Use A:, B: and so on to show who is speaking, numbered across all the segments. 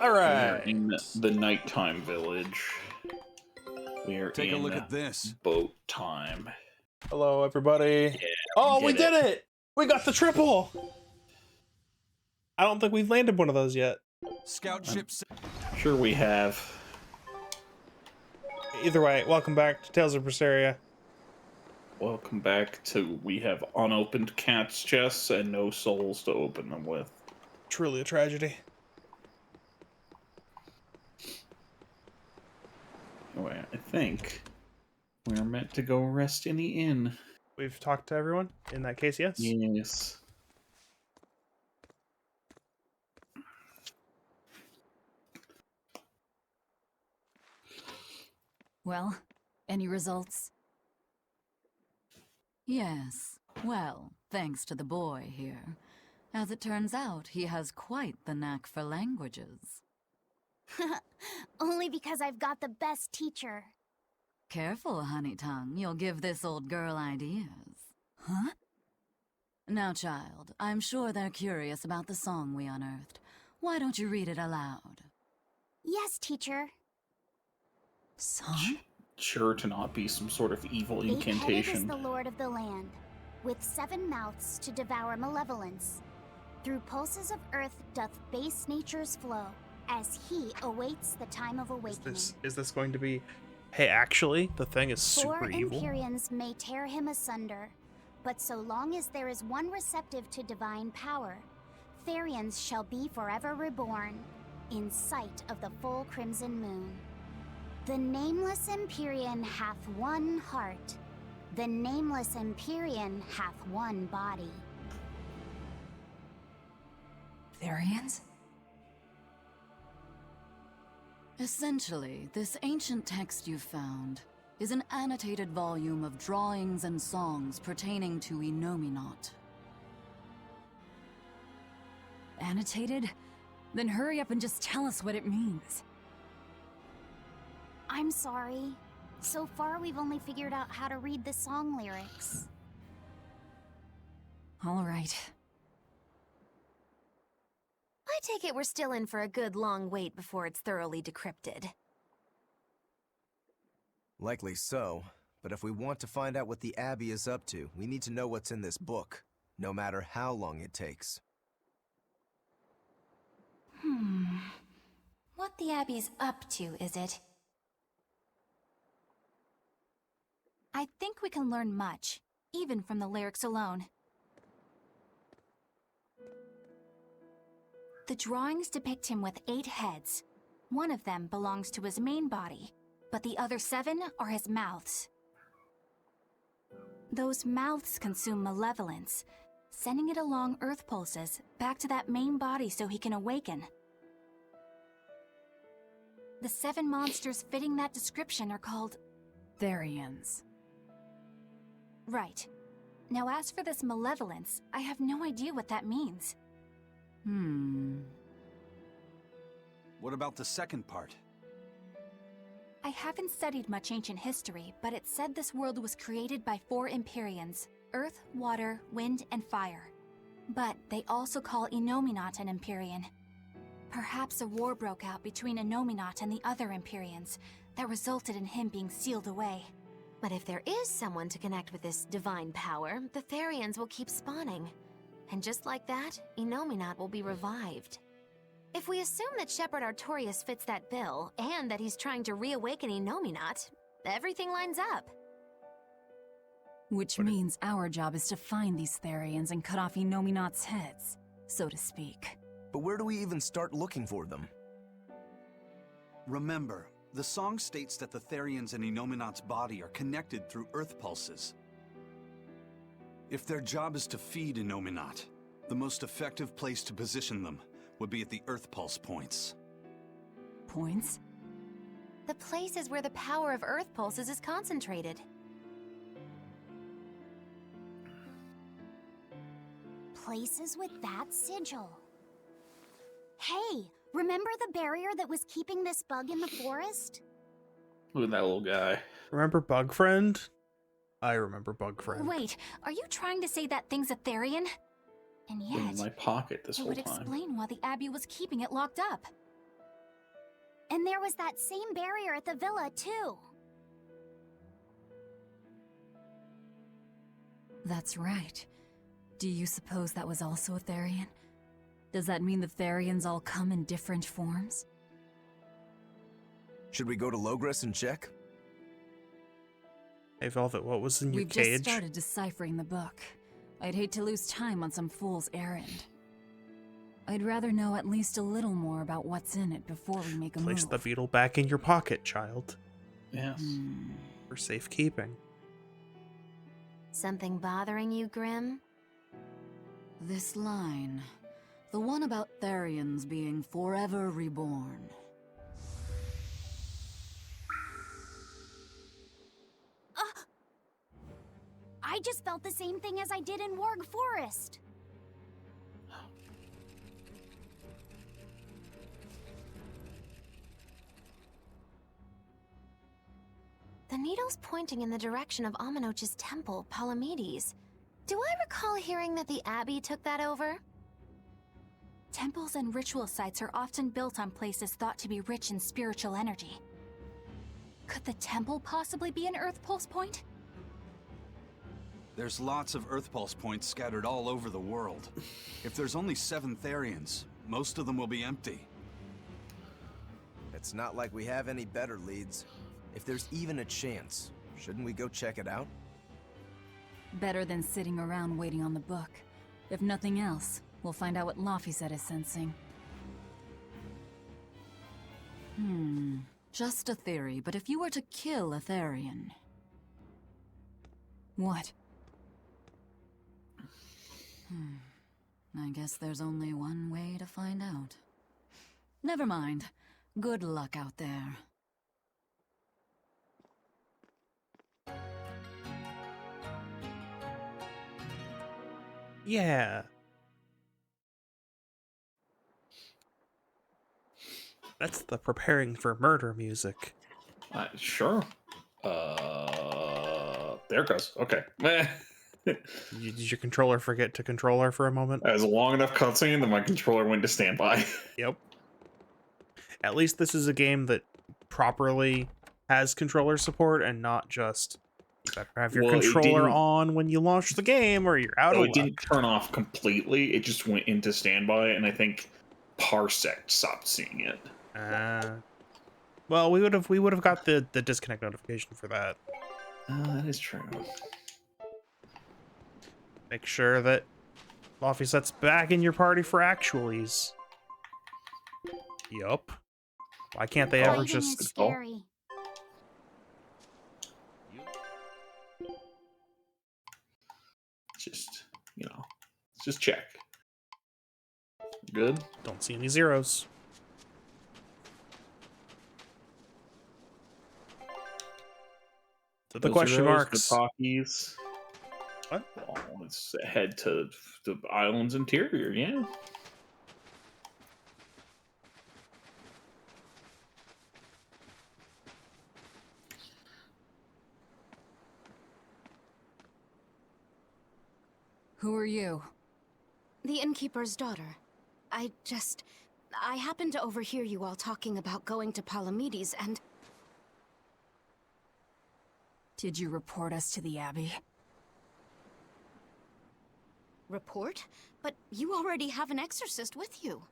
A: All
B: We are
A: right.
B: in the nighttime village. We are
C: Take a
B: in
C: look at this.
B: boat time.
A: Hello, everybody.
B: Yeah,
A: Oh, we
B: did
A: did it! We got the triple! I don't think we've landed one of those yet.
C: Scout ships.
B: Sure we have.
A: Either way, welcome back to Tales of Berseria.
B: Welcome back to we have unopened cat's chests and no souls to open them with.
A: Truly a tragedy.
B: Anyway, I think we're meant to go rest in the inn.
A: We've talked to everyone? In that case, yes.
B: Yes.
D: Well, any results? Yes. Well, thanks to the boy here. As it turns out, he has quite the knack for languages.
E: Only because I've got the best teacher.
D: Careful, honey tongue. You'll give this old girl ideas. Huh? Now, child, I'm sure they're curious about the song we unearthed. Why don't you read it aloud?
E: Yes, teacher.
D: Song?
B: Sure to not be some sort of evil
E: Eight-headed is
B: incantation.
E: the lord of the land, with 7 mouths to devour malevolence. Through pulses of earth doth base nature's flow, as he awaits the time of awakening.
A: Is this going to be... Hey, actually, the thing is super
E: 4
A: evil?
E: Empyreans may tear him asunder, but so long as there is one receptive to divine power, Therians shall be forever reborn, in sight of the full crimson moon. The nameless Empyrean hath one heart. The nameless Empyrean hath one body.
D: Therians? Essentially, this ancient text you found is an annotated volume of drawings and songs pertaining to Enominat. Annotated? Then hurry up and just tell us what it means.
E: I'm sorry. So far, we've only figured out how to read the song lyrics.
D: All right.
F: I take it we're still in for a good long wait before it's thoroughly decrypted.
G: Likely so, but if we want to find out what the Abbey is up to, we need to know what's in this book, no matter how long it takes.
E: What the Abbey's up to, is it? I think we can learn much, even from the lyrics alone. The drawings depict him with 8 heads. One of them belongs to his main body, but the other 7 are his mouths. Those mouths consume malevolence, sending it along earth pulses back to that main body so he can awaken. The 7 monsters fitting that description are called
D: Therians.
E: Right. Now as for this malevolence, I have no idea what that means.
C: What about the second part?
E: I haven't studied much ancient history, but it said this world was created by 4 Empyreans: earth, water, wind, and fire. But they also call Enominat an Empyrean. Perhaps a war broke out between Enominat and the other Empyreans that resulted in him being sealed away.
F: But if there is someone to connect with this divine power, the Therians will keep spawning. And just like that, Enominat will be revived. If we assume that Shepherd Artorius fits that bill, and that he's trying to reawaken Enominat, everything lines up.
D: Which means our job is to find these Therians and cut off Enominat's heads, so to speak.
G: But where do we even start looking for them?
C: Remember, the song states that the Therians in Enominat's body are connected through earth pulses. If their job is to feed Enominat, the most effective place to position them would be at the earth pulse points.
D: Points?
F: The places where the power of earth pulses is concentrated.
E: Places with that sigil. Hey, remember the barrier that was keeping this bug in the forest?
B: Look at that little guy.
A: Remember Bug Friend? I remember Bug Friend.
E: Wait, are you trying to say that thing's a Therian? And
B: Been in
E: yet,
B: my pocket this
E: it
B: whole
E: would
B: time.
E: explain why the Abbey was keeping it locked up. And there was that same barrier at the villa, too.
D: That's right. Do you suppose that was also a Therian? Does that mean the Therians all come in different forms?
G: Should we go to Logres and check?
A: Hey, Velvet, what was in your
D: We've
A: cage?
D: just started deciphering the book. I'd hate to lose time on some fool's errand. I'd rather know at least a little more about what's in it before we make a
A: Place
D: move.
A: the beetle back in your pocket, child.
B: Yes.
A: For safekeeping.
F: Something bothering you, Grim?
D: This line. The one about Therians being forever reborn.
E: I just felt the same thing as I did in Warg Forest.
F: The needle's pointing in the direction of Aminoch's temple, Palamedes. Do I recall hearing that the Abbey took that over?
H: Temples and ritual sites are often built on places thought to be rich in spiritual energy. Could the temple possibly be an Earth Pulse point?
C: There's lots of Earth Pulse points scattered all over the world. If there's only 7 Therians, most of them will be empty.
G: It's not like we have any better leads. If there's even a chance, shouldn't we go check it out?
D: Better than sitting around waiting on the book. If nothing else, we'll find out what Laphicet is sensing. Just a theory, but if you were to kill a Therian... What? I guess there's only one way to find out. Never mind. Good luck out there.
A: Yeah. That's the preparing for murder music.
B: Sure. There it goes. Okay.
A: Did your controller forget to control her for a moment?
B: That was a long enough cutscene that my controller went to standby.
A: Yep. At least this is a game that properly has controller support and not just you better have your
B: Well, it
A: controller
B: didn't-
A: on when you launch the game or you're out
B: So
A: of
B: it
A: luck.
B: didn't turn off completely. It just went into standby, and I think Parsec stopped seeing it.
A: Well, we would have got the disconnect notification for that.
B: That is true.
A: Make sure that Laphicet's back in your party for actualies. Yup. Why can't they ever
E: Fighting
A: just...
E: is scary.
B: Just, just check. Good.
A: Don't see any zeros. So the
B: Those
A: question
B: zeros,
A: marks.
B: The talkies.
A: What?
B: Well, let's head to the island's interior, yeah.
D: Who are you?
H: The innkeeper's daughter. I happened to overhear you all talking about going to Palamedes and...
D: Did you report us to the Abbey?
H: Report? But you already have an exorcist with you.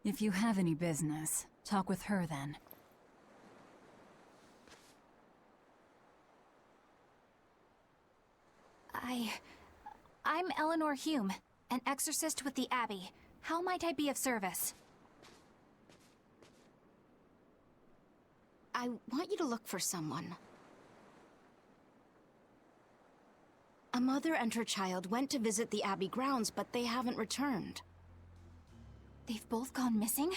D: If you have any business, talk with her then.
H: I'm Eleanor Hume, an exorcist with the Abbey. How might I be of service? I want you to look for someone. A mother and her child went to visit the Abbey grounds, but they haven't returned. They've both gone missing?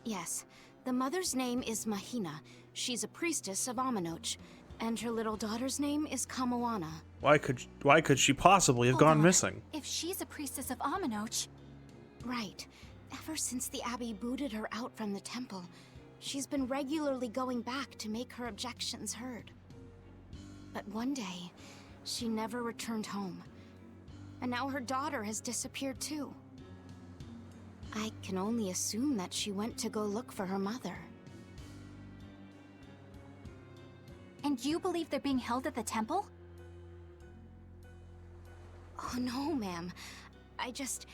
H: Yes. The mother's name is Mahina. She's a priestess of Aminoch. And her little daughter's name is Kamoana.
A: Why could she possibly have
H: Hold
A: gone
H: on.
A: missing?
H: If she's a priestess of Aminoch... Right. Ever since the Abbey booted her out from the temple, she's been regularly going back to make her objections heard. But one day, she never returned home. And now her daughter has disappeared too. I can only assume that she went to go look for her mother.
I: And you believe they're being held at the temple?
H: Oh no, ma'am. I just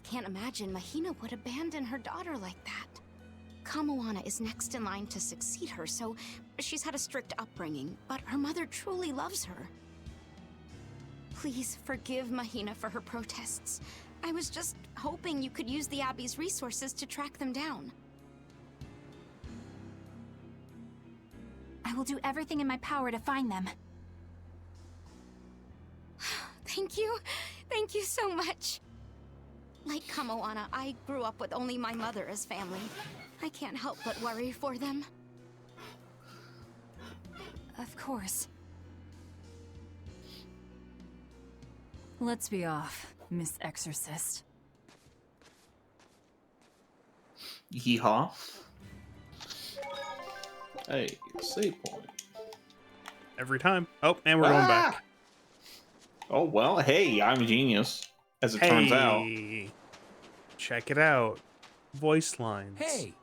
H: can't imagine Mahina would abandon her daughter like that. Kamoana is next in line to succeed her, so she's had a strict upbringing, but her mother truly loves her. Please forgive Mahina for her protests. I was just hoping you could use the Abbey's resources to track them down.
I: I will do everything in my power to find them.
H: Thank you. Thank you so much. Like Kamoana, I grew up with only my mother as family. I can't help but worry for them.
I: Of course. Let's be off, Miss Exorcist.
B: Yeehaw. Hey, save point.
A: Every time. Oh, and we're going back.
B: Oh, well, hey, I'm a genius, as it turns out.
A: Check it out. Voice lines.
J: Hey!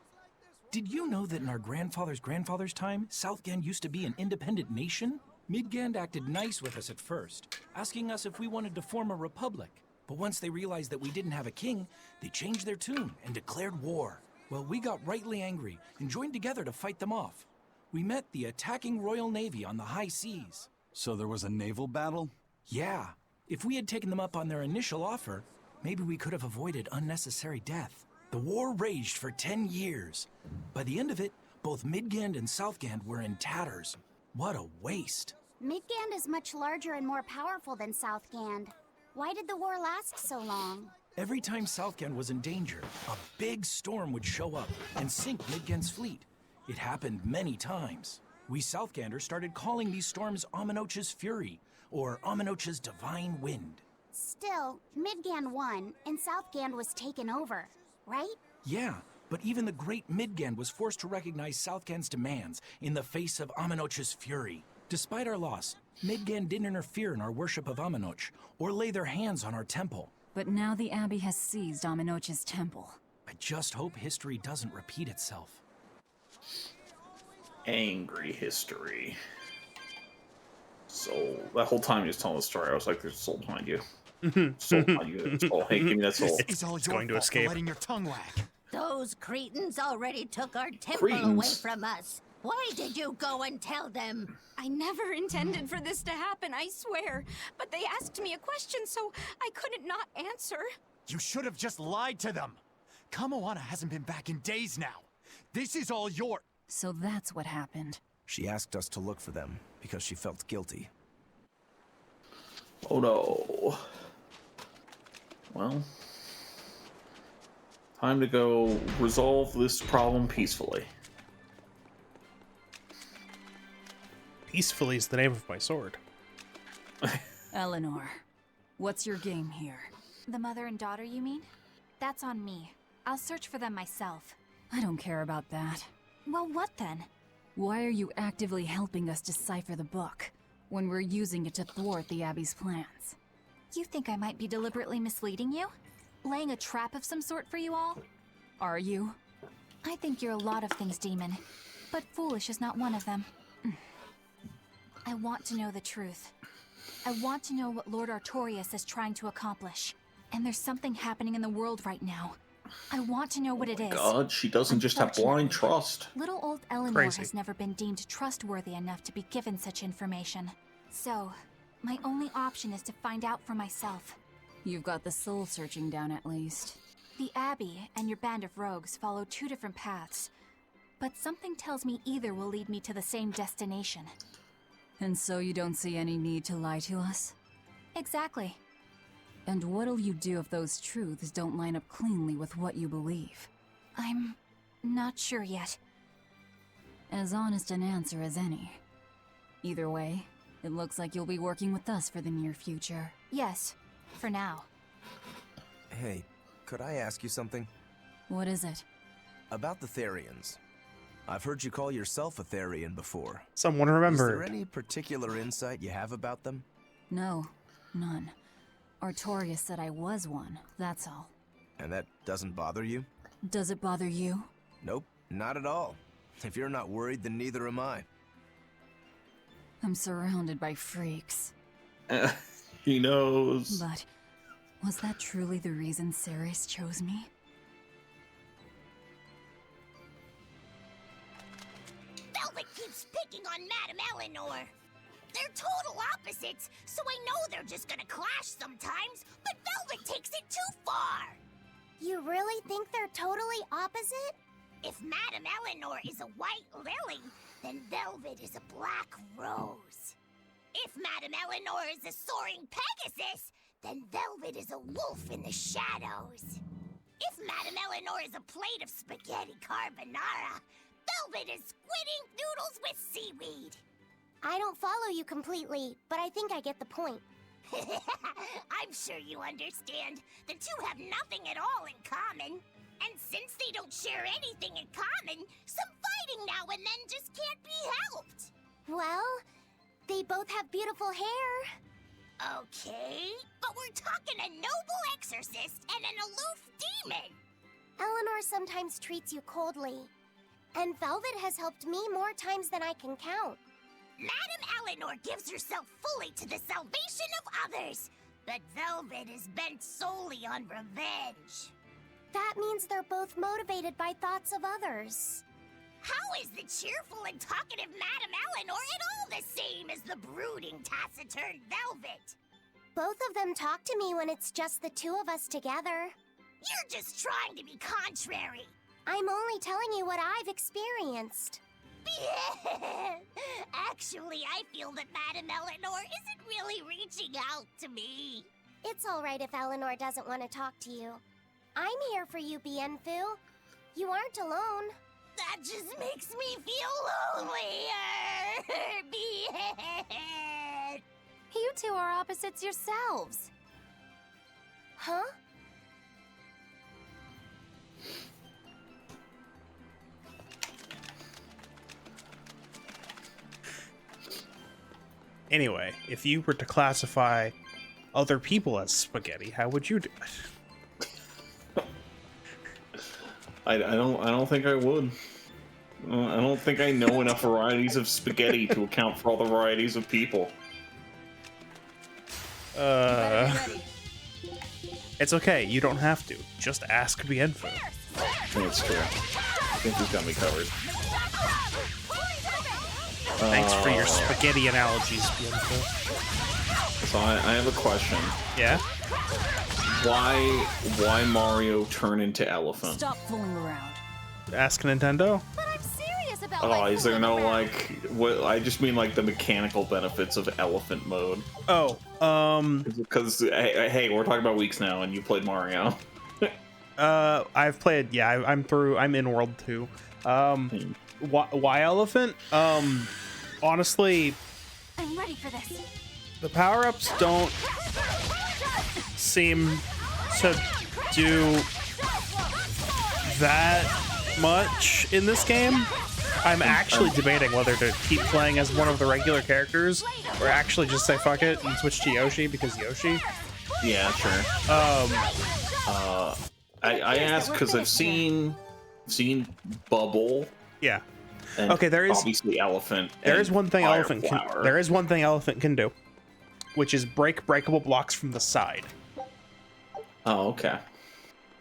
J: Did you know that in our grandfather's time, Southgand used to be an independent nation? Midgand acted nice with us at first, asking us if we wanted to form a republic. But once they realized that we didn't have a king, they changed their tune and declared war. Well, we got rightly angry and joined together to fight them off. We met the attacking Royal Navy on the high seas.
C: So there was a naval battle?
J: Yeah. If we had taken them up on their initial offer, maybe we could have avoided unnecessary death. The war raged for 10 years. By the end of it, both Midgand and Southgand were in tatters. What a waste.
E: Midgand is much larger and more powerful than Southgand. Why did the war last so long?
J: Every time Southgand was in danger, a big storm would show up and sink Midgand's fleet. It happened many times. We Southganders started calling these storms Aminoch's Fury, or Aminoch's Divine Wind.
E: Still, Midgand won, and Southgand was taken over, right?
J: Yeah, but even the great Midgand was forced to recognize Southgand's demands in the face of Aminoch's Fury. Despite our loss, Midgand didn't interfere in our worship of Aminoch, or lay their hands on our temple.
D: But now the Abbey has seized Aminoch's temple.
J: I just hope history doesn't repeat itself.
B: Angry history. Soul. That whole time he was telling the story, I was like, there's a soul behind you. Soul behind you. Soul. Hey, give me that soul.
K: It's all
A: It's
K: your
A: going to
K: fault
A: escape.
K: for letting your tongue wag.
L: Those Cretans already took our temple away
B: Cretans?
L: from us. Why did you go and tell them?
H: I never intended for this to happen, I swear. But they asked me a question, so I couldn't not answer.
K: You should have just lied to them. Kamoana hasn't been back in days now. This is all your...
D: So that's what happened.
G: She asked us to look for them because she felt guilty.
B: Oh no. Well, time to go resolve this problem peacefully.
A: Peacefully is the name of my sword.
D: Eleanor, what's your game here?
I: The mother and daughter, you mean? That's on me. I'll search for them myself.
D: I don't care about that.
I: Well, what then?
D: Why are you actively helping us decipher the book when we're using it to thwart the Abbey's plans?
I: You think I might be deliberately misleading you? Laying a trap of some sort for you all?
D: Are you?
I: I think you're a lot of things, Demon. But foolish is not one of them. I want to know the truth. I want to know what Lord Artorias is trying to accomplish. And there's something happening in the world right now. I want to know what it is.
B: God, she doesn't just have blind trust.
I: Little old Eleanor
A: Crazy.
I: has never been deemed trustworthy enough to be given such information. So, my only option is to find out for myself.
D: You've got the soul searching down at least.
I: The Abbey and your band of rogues follow two different paths, but something tells me either will lead me to the same destination.
D: And so you don't see any need to lie to us?
I: Exactly.
D: And what'll you do if those truths don't line up cleanly with what you believe?
I: I'm not sure yet.
D: As honest an answer as any. Either way, it looks like you'll be working with us for the near future.
I: Yes, for now.
G: Hey, could I ask you something?
D: What is it?
G: About the Therians. I've heard you call yourself a Therian before.
A: Someone
G: Is
A: remembered.
G: there any particular insight you have about them?
D: No, none. Artorias said I was one, that's all.
G: And that doesn't bother you?
D: Does it bother you?
G: Nope, not at all. If you're not worried, then neither am I.
D: I'm surrounded by freaks.
B: He knows.
D: But was that truly the reason Ceres chose me?
L: Velvet keeps picking on Madame Eleanor. They're total opposites, so I know they're just gonna clash sometimes, but Velvet takes it too far.
E: You really think they're totally opposite?
L: If Madame Eleanor is a white lily, then Velvet is a black rose. If Madame Eleanor is a soaring Pegasus, then Velvet is a wolf in the shadows. If Madame Eleanor is a plate of spaghetti carbonara, Velvet is squidding noodles with seaweed.
E: I don't follow you completely, but I think I get the point.
L: I'm sure you understand. The two have nothing at all in common. And since they don't share anything in common, some fighting now and then just can't be helped.
E: Well, they both have beautiful hair.
L: Okay, but we're talking a noble exorcist and an aloof demon.
E: Eleanor sometimes treats you coldly, and Velvet has helped me more times than I can count.
L: Madame Eleanor gives herself fully to the salvation of others, but Velvet is bent solely on revenge.
E: That means they're both motivated by thoughts of others.
L: How is the cheerful and talkative Madame Eleanor at all the same as the brooding, taciturn Velvet?
E: Both of them talk to me when it's just the two of us together.
L: You're just trying to be contrary.
E: I'm only telling you what I've experienced.
L: Actually, I feel that Madame Eleanor isn't really reaching out to me.
E: It's all right if Eleanor doesn't want to talk to you. I'm here for you, Bienfu. You aren't alone.
L: That just makes me feel lonelier.
I: You two are opposites yourselves.
E: Huh?
A: Anyway, if you were to classify other people as spaghetti, how would you do it?
B: I don't think I would. I don't think I know enough varieties of spaghetti to account for all the varieties of people.
A: It's okay. You don't have to. Just ask Bienfu.
B: That's true. I think he's got me covered.
A: Thanks for your spaghetti analogies, Bienfu.
B: So I have a question.
A: Yeah?
B: Why Mario turn into elephant?
D: Stop fooling around.
A: Ask Nintendo.
I: But I'm serious about
B: Oh, is there no
I: fooling around.
B: like what? I just mean like the mechanical benefits of elephant mode.
A: Oh,
B: Because hey, we're talking about weeks now, and you played Mario.
A: I've played. Yeah, I'm through. I'm in World 2. Why elephant? Honestly,
I: I'm ready for this.
A: the power-ups don't seem to do that much in this game. I'm actually debating whether to keep playing as one of the regular characters or actually just say fuck it and switch to Yoshi because Yoshi.
B: Yeah, sure. I asked because I've seen Bubble.
A: Yeah.
B: And
A: okay, there is
B: obviously elephant.
A: There is one thing
B: Fire
A: elephant can.
B: Flower.
A: There is one thing elephant can do, which is break breakable blocks from the side,
B: Oh, okay.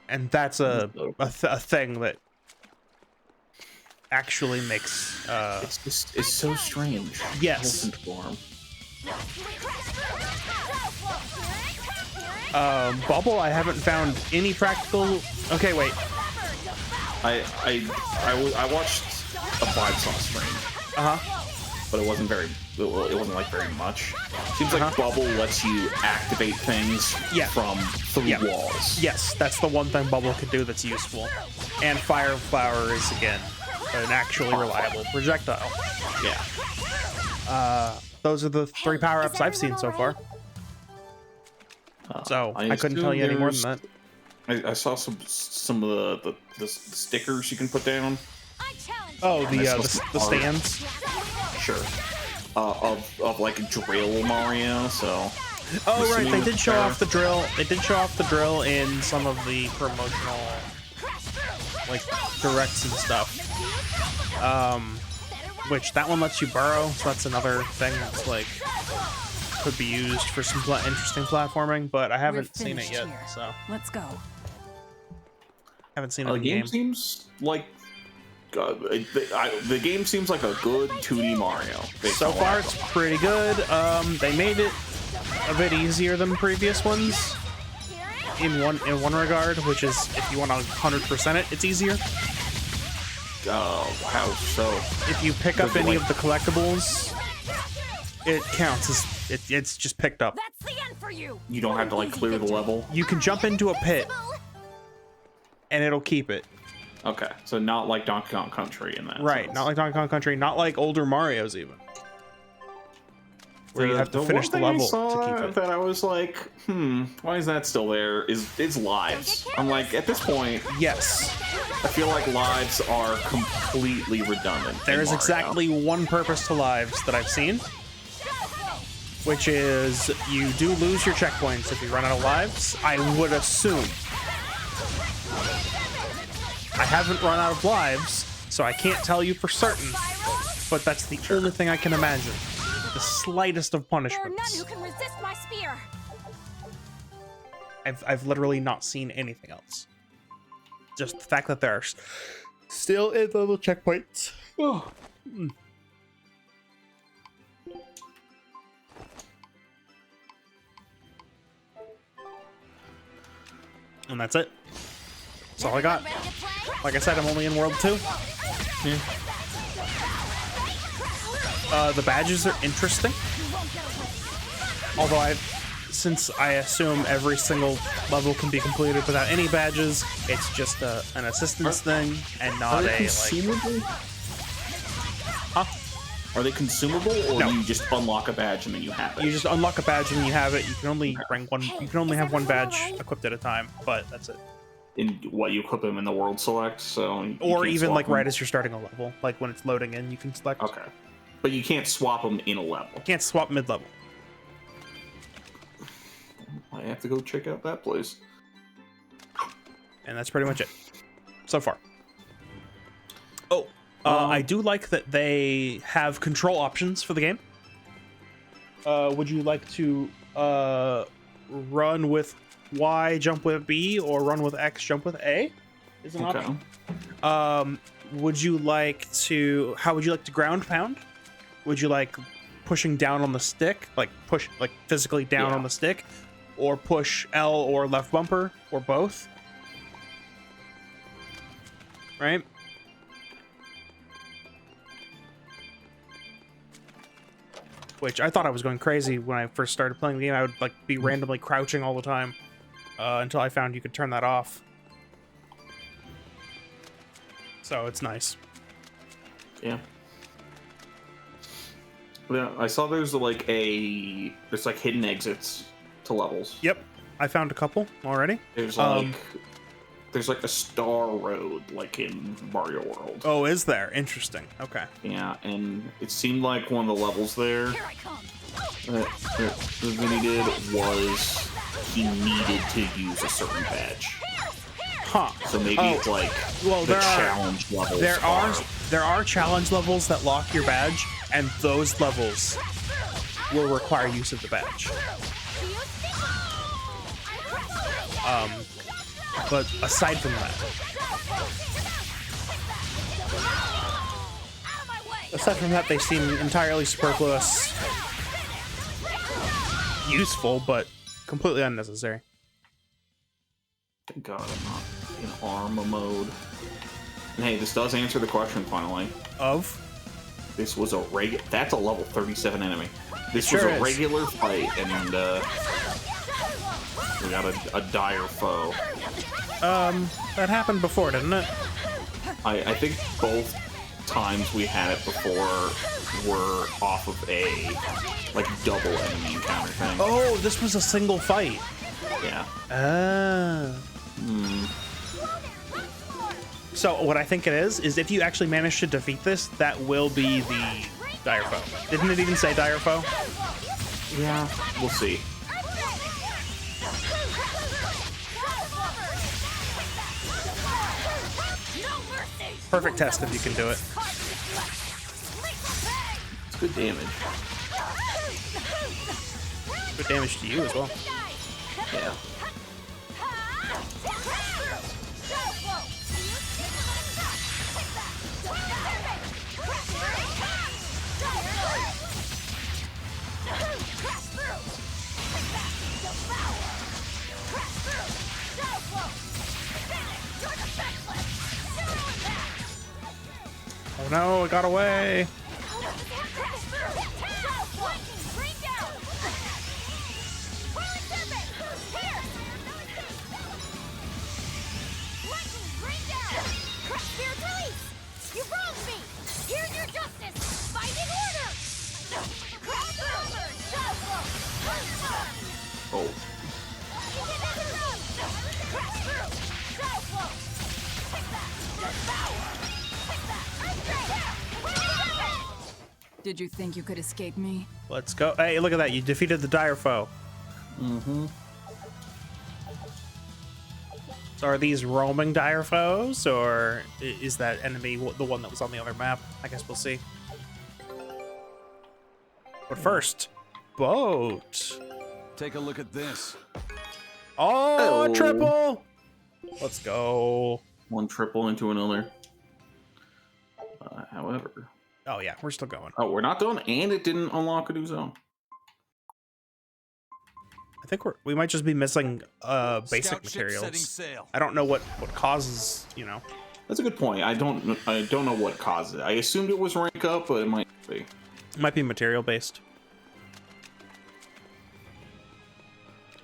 A: and that's a thing that actually makes.
B: It's so strange.
A: Yes.
B: Elephant form.
A: Bubble, I haven't found any practical. Okay, wait.
B: I watched a 5-saw stream. But it wasn't very. It wasn't like very much. Seems like Bubble lets you activate things from through walls.
A: Yes, that's the one thing Bubble can do that's useful. And Fire Flower is again an actually reliable projectile.
B: Yeah.
A: Those are the 3 power-ups I've seen so far. So I couldn't tell you any more than that.
B: I saw some of the stickers you can put down.
A: Oh,
B: And I saw
A: the
B: some
A: stands.
B: Sure. Of like drill Mario. So
A: Oh right, they did show off the drill. They did show off the drill in some of the promotional like directs and stuff. Which that one lets you burrow, so that's another thing that's like could be used for some interesting platforming, but I haven't seen it yet,
D: here.
A: so
D: Let's go.
A: Haven't seen it in
B: the game. Seems like the game seems like a good 2D Mario.
A: So far, it's pretty good. They made it a bit easier than previous ones in one regard, which is if you want to 100% it, it's easier.
B: Oh, how so?
A: If you pick up any of the collectibles, it counts as it's just picked up.
L: That's the end for you.
B: You don't have to like clear the level.
A: You can jump into a pit, and it'll keep it.
B: Okay, so not like Donkey Kong Country in that.
A: Right,
B: sense.
A: not like Donkey Kong Country, not like older Mario's even. Where you have to finish the level to keep it.
B: That I was like, why is that still there? Is lives? I'm like, at this point,
A: yes.
B: I feel like lives are completely redundant.
A: There is exactly one purpose to lives that I've seen, which is you do lose your checkpoints if you run out of lives. I would assume. I haven't run out of lives, so I can't tell you for certain, but that's the only thing I can imagine. The slightest of punishments.
L: There are none who can resist my spear.
A: I've literally not seen anything else. Just the fact that there are still in the little checkpoints. Oh. And that's it. That's all I got. Like I said, I'm only in World 2. Yeah. The badges are interesting. Although since I assume every single level can be completed without any badges, it's just an assistance thing and not a
B: consumable?
A: Huh?
B: Are they consumable, or
A: No.
B: do you just unlock a badge and then you have it?
A: You just unlock a badge and you have it. You can only bring one. You can only have one badge equipped at a time, but that's it.
B: In what you equip them in the world select, so you
A: Or
B: can't
A: even
B: swap
A: like
B: them?
A: right as you're starting a level, like when it's loading in, you can select.
B: Okay, but you can't swap them in a level.
A: You can't swap mid-level.
B: I have to go check out that place.
A: And that's pretty much it so far. Oh, I do like that they have control options for the game. Would you like to run with Y, jump with B, or run with X, jump with A? Is an option. Would you like to? How would you like to ground pound? Would you like pushing down on the stick, like push, like physically down on the stick, or push L or left bumper, or both? Right? Which I thought I was going crazy when I first started playing the game. I would like be randomly crouching all the time until I found you could turn that off. So it's nice.
B: Yeah. Yeah, I saw there's like hidden exits to levels.
A: Yep, I found a couple already.
B: There's like a star road like in Mario World.
A: Oh, is there? Interesting. Okay.
B: Yeah, and it seemed like one of the levels there that Vinny did was he needed to use a certain badge.
A: Huh.
B: So maybe it's like the challenge levels.
A: There are challenge levels that lock your badge, and those levels will require use of the badge. But aside from that, they seem entirely superfluous, useful, but completely unnecessary.
B: Thank God I'm not in Arma mode. And hey, this does answer the question finally.
A: Of?
B: This was that's a level 37 enemy. This was
A: sure
B: a regular fight, and we got a dire foe.
A: That happened before, didn't it?
B: I think both times we had it before were off of a like double enemy encounter thing.
A: Oh, this was a single fight.
B: Yeah.
A: So what I think it is if you actually manage to defeat this, that will be the dire foe. Didn't it even say dire foe?
B: Yeah, we'll see.
A: Perfect test if you can do it.
B: It's good damage.
A: Good damage to you as well.
B: Yeah.
A: Oh no, it got away.
L: You wronged me! Here's your justice! Fight in order!
B: Oh.
M: Did you think you could escape me?
A: Let's go. Hey, look at that. You defeated the dire foe.
B: Mm-hmm.
A: So are these roaming dire foes, or is that enemy the one that was on the other map? I guess we'll see. But first, boat.
C: Take a look at this.
A: Oh, triple! Let's go.
B: One triple into another. However.
A: Oh yeah, we're still going.
B: Oh, we're not done, and it didn't unlock a new zone.
A: I think we might just be missing basic materials. I don't know what causes, you know.
B: That's a good point. I don't know what caused it. I assumed it was rank up, but it might be.
A: It might be material based.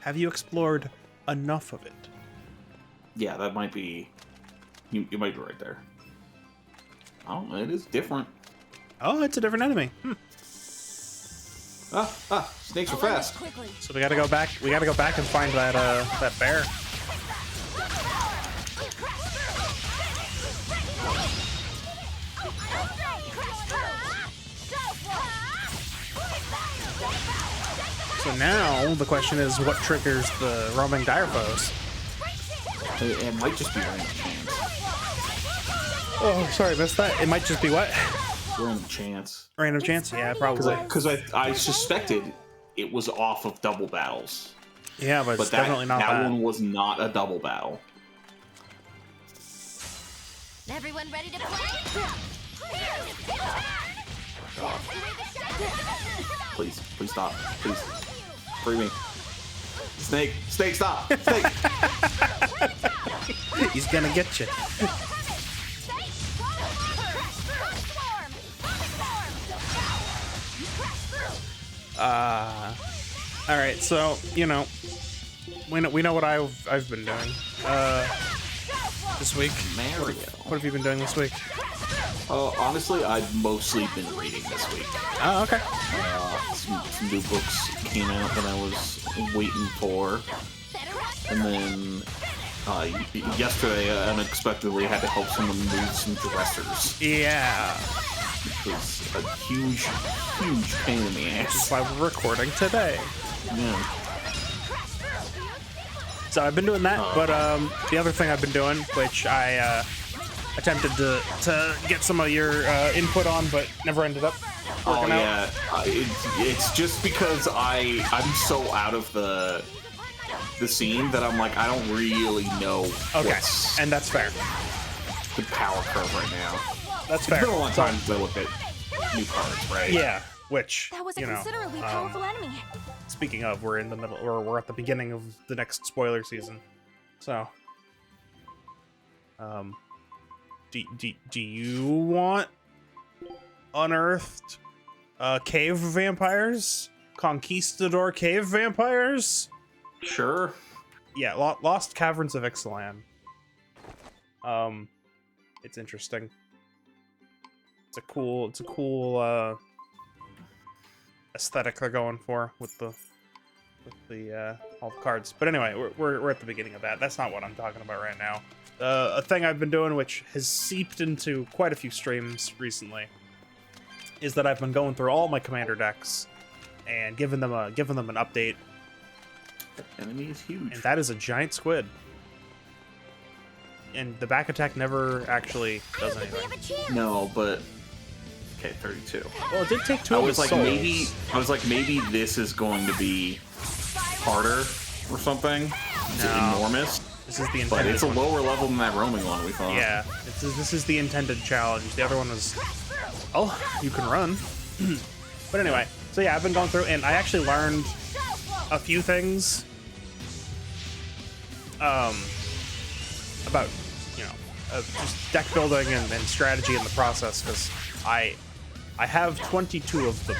A: Have you explored enough of it?
B: Yeah, that might be. You might be right there. Oh, it is different.
A: Oh, it's a different enemy.
B: Snakes are fast.
A: So we gotta go back. We gotta go back and find that that bear. So now the question is, what triggers the roaming dire foes?
B: It might just be random chance.
A: Oh, sorry, missed that. It might just be what?
B: Random chance.
A: Random chance? Yeah, probably.
B: Because I suspected it was off of double battles.
A: Yeah, but it's definitely not that.
B: That one was not a double battle.
L: Everyone ready to play?
B: Please stop. Please. Free me. Snake, stop. Snake.
A: He's gonna get you. All right, so you know, we know what I've been doing this week.
B: Mario.
A: What have you been doing this week?
B: Honestly, I've mostly been reading this week.
A: Oh, okay.
B: Some new books came out that I was waiting for, and then yesterday I unexpectedly had to help someone move some dressers.
A: Yeah.
B: Which was a huge pain in the ass.
A: Which is why we're recording today.
B: Yeah.
A: So I've been doing that, but the other thing I've been doing, which I attempted to get some of your input on, but never ended up working out.
B: It's just because I'm so out of the scene that I'm like, I don't really know.
A: Okay, and that's fair.
B: The power curve right now.
A: That's fair.
B: It's been a long time since I looked at new cards, right?
A: Yeah, which
I: That was a
A: you know,
I: considerably powerful enemy.
A: Speaking of, we're in the middle, or we're at the beginning of the next spoiler season. So, do you want unearthed cave vampires? Conquistador cave vampires?
B: Sure.
A: Yeah, Lost Caverns of Ixalan. It's interesting. It's a cool aesthetic they're going for with the all the cards. But anyway, we're at the beginning of that. That's not what I'm talking about right now. A thing I've been doing, which has seeped into quite a few streams recently, is that I've been going through all my commander decks and giving them an update.
B: That enemy is huge.
A: And that is a giant squid. and the back attack never actually does anything.
B: No, but okay, 32.
A: Well, it did take 2
B: I
A: of
B: was
A: his
B: like
A: souls.
B: maybe this is going to be harder or something.
A: No.
B: Enormous.
A: This is the intended
B: But it's a
A: one.
B: lower level than that roaming one we thought.
A: Yeah, this is the intended challenge. The other one was, oh, you can run. But anyway, so yeah, I've been going through, and I actually learned a few things about, you know, just deck building and strategy in the process, because I have 22 of them.